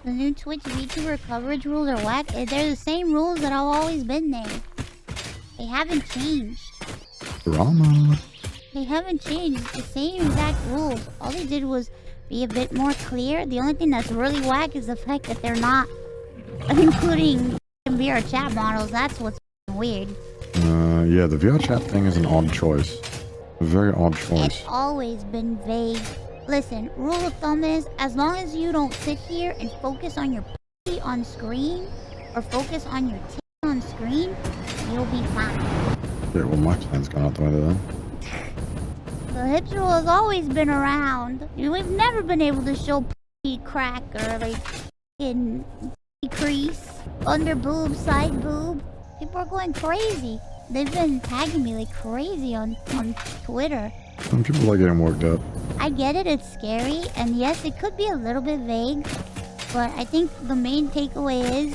The new Twitch VTuber coverage rules are whack. They're the same rules that have always been there. They haven't changed. Drama. They haven't changed. It's the same exact rules. All they did was be a bit more clear. The only thing that's really whack is the fact that they're not including VR chat models. That's what's weird. Yeah, the VR chat thing is an odd choice. A very odd choice. It's always been vague. Listen, rule of thumb is, as long as you don't sit here and focus on your p on screen, or focus on your t on screen, you'll be fine. Yeah, well, my plan's gone out the window then. The hips rule has always been around. We've never been able to show p crack or like in crease, under boob, side boob. People are going crazy. They've been tagging me like crazy on Twitter. Some people are getting worked up. I get it, it's scary, and yes, it could be a little bit vague, but I think the main takeaway is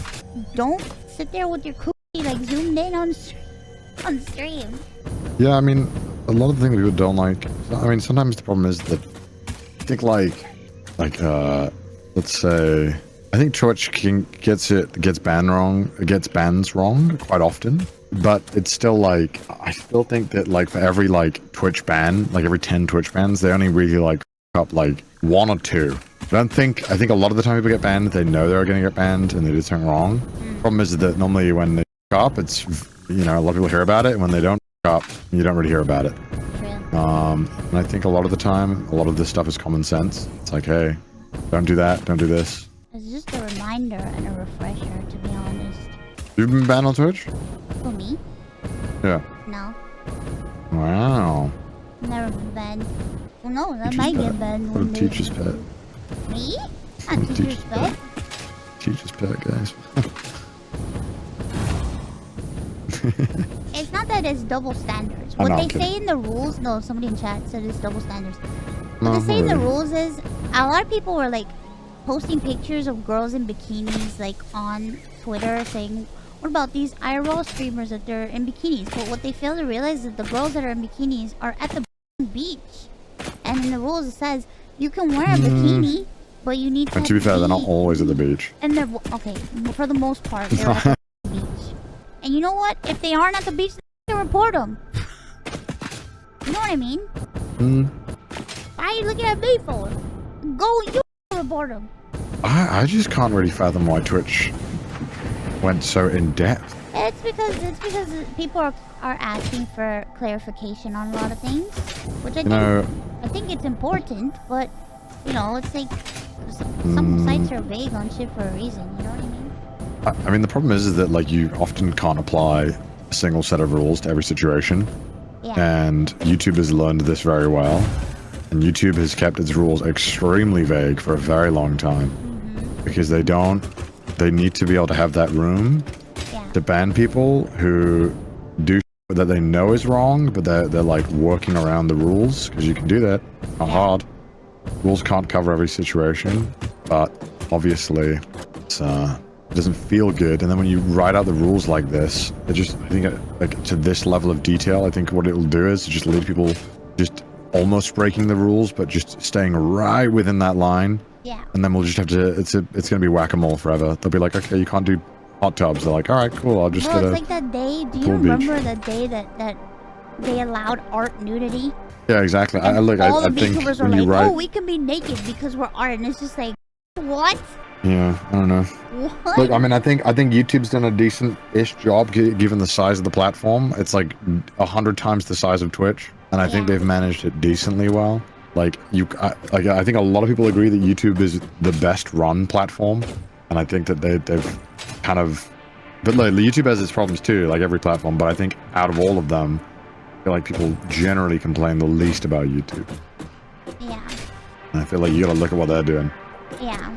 don't sit there with your cookie like zoomed in on stream. Yeah, I mean, a lot of the things people don't like. I mean, sometimes the problem is that I think let's say, I think Twitch gets bans wrong quite often. But it's still like, I still think that like for every like Twitch ban, like every 10 Twitch bans, they only really like up like 1 or 2. I think a lot of the time people get banned, they know they're going to get banned and they did something wrong. Problem is that normally when they up, it's, you know, a lot of people hear about it, and when they don't up, you don't really hear about it. And I think a lot of the time, a lot of this stuff is common sense. It's like, hey, don't do that, don't do this. It's just a reminder and a refresher, to be honest. You've been banned on Twitch? For me? Yeah. No. Wow. Never been banned. Well, no, that might get banned one day. Teacher's pet. Me? Not teacher's pet. Teacher's pet, guys. It's not that it's double standards. What they say in the rules, no, somebody in chat said it's double standards. What they say in the rules is, a lot of people were like posting pictures of girls in bikinis like on Twitter saying, what about these IRL streamers that they're in bikinis? But what they fail to realize is that the girls that are in bikinis are at the beach. And in the rules it says, you can wear a bikini, but you need to... And to be fair, they're not always at the beach. And they're... Okay, for the most part, they're at the beach. And you know what? If they aren't at the beach, they can report them. You know what I mean? Why are you looking at me for? Go, you report them. I just can't really fathom why Twitch went so in depth. It's because people are asking for clarification on a lot of things, which I think it's important, but you know, it's like some sites are vague on shit for a reason. You know what I mean? I mean, the problem is that like you often can't apply a single set of rules to every situation, and YouTube has learned this very well, and YouTube has kept its rules extremely vague for a very long time because they need to be able to have that room to ban people who do that they know is wrong, but they're like working around the rules, because you can do that. Not hard. Rules can't cover every situation, but obviously it's, it doesn't feel good. And then when you write out the rules like this, I think like to this level of detail, I think what it will do is just lead people just almost breaking the rules, but just staying right within that line. Yeah. And then we'll just have to, it's going to be whack-a-mole forever. They'll be like, okay, you can't do hot tubs. They're like, all right, cool, I'll just get a... It's like that day, do you remember the day that they allowed art nudity? Yeah, exactly. And all the think VTubers were like, oh, we can be naked because we're art. And it's just like, what? Yeah, I don't know. What? Look, I mean, I think YouTube's done a decent-ish job given the size of the platform. It's like 100 times the size of Twitch. And I think they've managed it decently well. Like I think a lot of people agree that YouTube is the best run platform, and I think that they've kind of, but like YouTube has its problems too, like every platform. But I think out of all of them, I feel like people generally complain the least about YouTube. Yeah. And I feel like you gotta look at what they're doing. Yeah.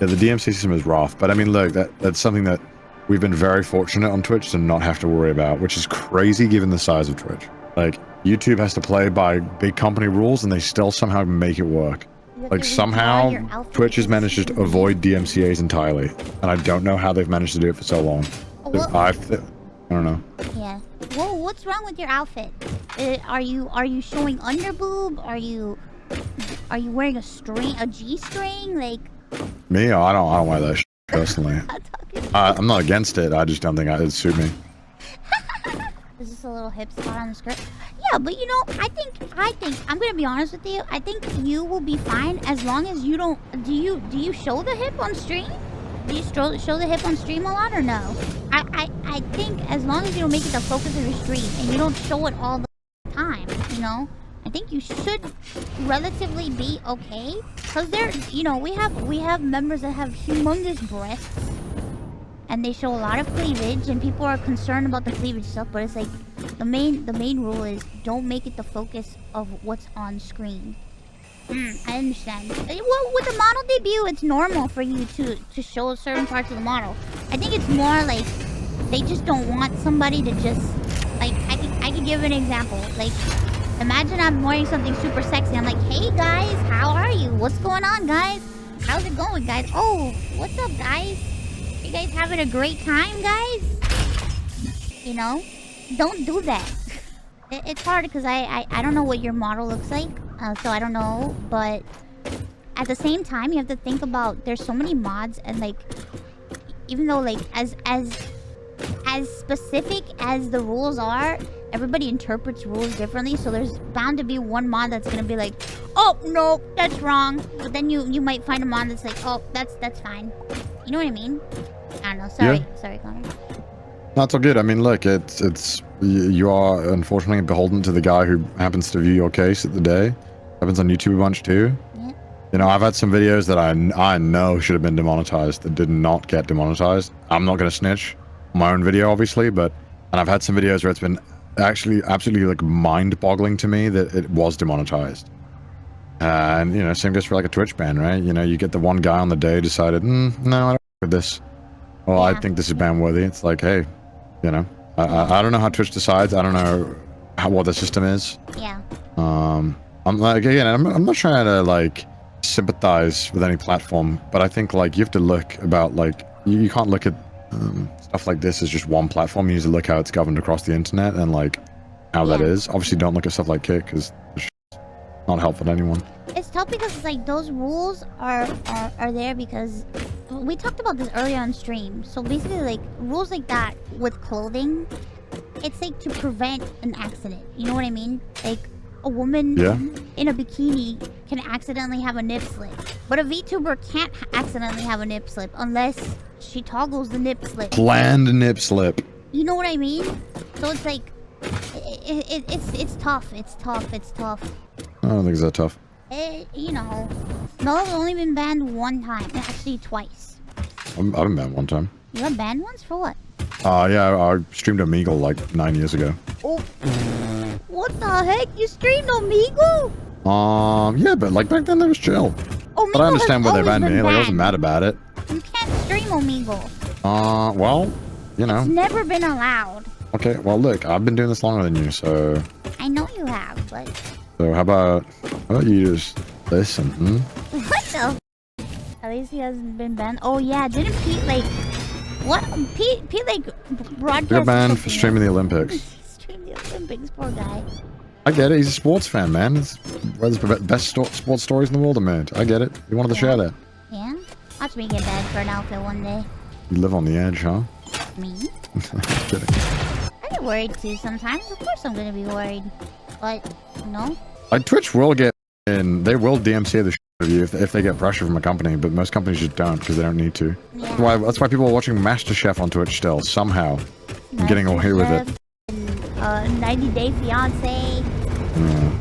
Yeah, the DMC system is rough, but I mean, look, that's something that we've been very fortunate on Twitch to not have to worry about, which is crazy given the size of Twitch. Like, YouTube has to play by big company rules, and they still somehow make it work. Like, somehow, Twitch has managed to avoid DMCAs entirely. And I don't know how they've managed to do it for so long. I don't know. Yeah. Whoa, what's wrong with your outfit? Are you showing underboob? Are you wearing a G-string? Like, Me? Oh, I don't wear that shit personally. I'm not against it. I just don't think it'd suit me. Is this a little hip spot on the skirt? Yeah, but you know, I think I'm gonna be honest with you. I think you will be fine as long as you don't. Do you show the hip on stream? Do you show the hip on stream a lot or no? I think as long as you don't make it the focus of your stream and you don't show it all the time, you know, I think you should relatively be okay. Cause you know, we have members that have humongous breasts. And they show a lot of cleavage, and people are concerned about the cleavage stuff. But it's like the main rule is don't make it the focus of what's on screen. I understand. Well, with the model debut, it's normal for you to show certain parts of the model. I think it's more like they just don't want somebody to just like. I can give an example. Like, imagine I'm wearing something super sexy. I'm like, hey guys, how are you? What's going on, guys? How's it going, guys? Oh, what's up, guys? You guys having a great time, guys? You know, don't do that. It's hard because I don't know what your model looks like, so I don't know. But at the same time, you have to think about there's so many mods, and like, even though like as specific as the rules are, everybody interprets rules differently. So there's bound to be one mod that's gonna be like, oh no, that's wrong. But then you might find a mod that's like, oh, that's fine. You know what I mean? I don't know. Sorry, Connor. That's all good. I mean, look, you are unfortunately beholden to the guy who happens to view your case at the day. Happens on YouTube a bunch too. Yeah. You know, I've had some videos that I know should have been demonetized that did not get demonetized. I'm not going to snitch on my own video, obviously, and I've had some videos where it's been actually absolutely like mind-boggling to me that it was demonetized. And you know, same goes for like a Twitch ban, right? You know, you get the one guy on the day decided, no, I don't with this. Well, yeah. I think this is ban worthy. It's like, hey, you know, I don't know how Twitch decides. I don't know what the system is. Yeah. I'm like, again, I'm not trying to like sympathize with any platform, but I think like you have to look about like you can't look at stuff like this as just one platform. You need to look how it's governed across the internet and like how that is. Obviously, don't look at stuff like Kick because it's not helpful to anyone. It's tough because it's like those rules are there because we talked about this earlier on stream. So basically, like rules like that with clothing, it's like to prevent an accident. You know what I mean? Like a woman in a bikini can accidentally have a nip slip, but a VTuber can't accidentally have a nip slip unless she toggles the nip slip. Planned nip slip. You know what I mean? So it's like it's tough. It's tough. I don't think it's that tough. You know, Noah's only been banned one time. Actually, twice. I've been banned one time. You got banned once? For what? Yeah, I streamed Omegle like 9 years ago. Oh. What the heck? You streamed Omegle? Yeah, but like back then there was chill. Omegle but I understand why they banned me. Like, I wasn't mad about it. You can't stream Omegle. Well, you know. It's never been allowed. Okay, well look, I've been doing this longer than you, so... I know you have, but... So how about you just listen, What the At least he hasn't been banned. Oh yeah, didn't Pete like... What? Pete like broadcast... You're banned for streaming the Olympics. Streaming the Olympics, poor guy. I get it, he's a sports fan, man. It's one of the best sports stories in the world, man. I get it. He wanted to share that. Yeah? Watch me get banned for an outfit one day. You live on the edge, huh? Me? Kidding. I get worried too sometimes. Of course I'm gonna be worried. But, you know? Like, Twitch will get in. They will DMCA the shit out of you if they get pressure from a company, but most companies just don't because they don't need to. Yeah. That's why people are watching MasterChef on Twitch still, somehow. Getting away with it. 90 Day Fiance. Yeah.